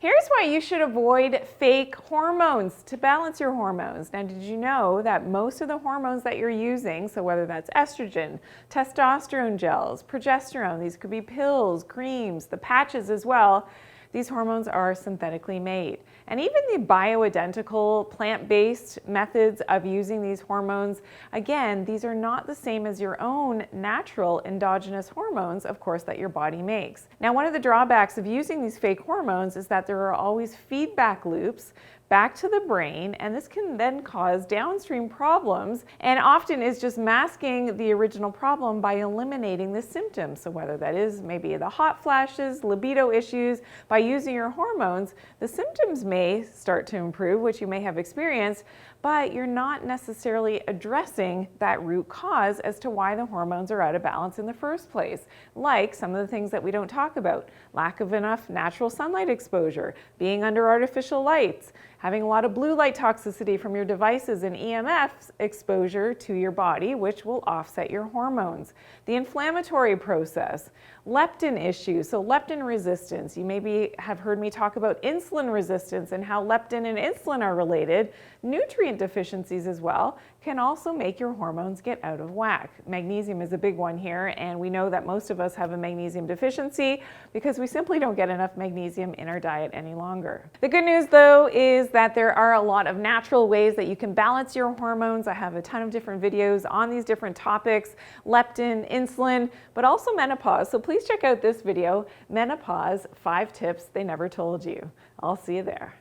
Here's why you should avoid fake hormones to balance your hormones. Now, did you know that most of the hormones that you're using, so whether that's estrogen, testosterone gels, progesterone, these could be pills, creams, the patches as well, these hormones are synthetically made. And even the bioidentical plant-based methods of using these hormones, again, these are not the same as your own natural endogenous hormones, of course, that your body makes. Now, one of the drawbacks of using these fake hormones is that there are always feedback loops back to the brain, and this can then cause downstream problems and often is just masking the original problem by eliminating the symptoms. So whether that is maybe the hot flashes, libido issues, by using your hormones, the symptoms may start to improve, which you may have experienced, but you're not necessarily addressing that root cause as to why the hormones are out of balance in the first place. Like some of the things that we don't talk about: lack of enough natural sunlight exposure, being under artificial lights, having a lot of blue light toxicity from your devices and EMF exposure to your body, which will offset your hormones. The inflammatory process, leptin issues, so leptin resistance. You maybe have heard me talk about insulin resistance and how leptin and insulin are related. Nutrient deficiencies as well can also make your hormones get out of whack. Magnesium is a big one here, and we know that most of us have a magnesium deficiency because we simply don't get enough magnesium in our diet any longer. The good news though is that there are a lot of natural ways that you can balance your hormones. I have a ton of different videos on these different topics: leptin, insulin, but also menopause. So please check out this video, Menopause 5 Tips They Never Told You. I'll see you there.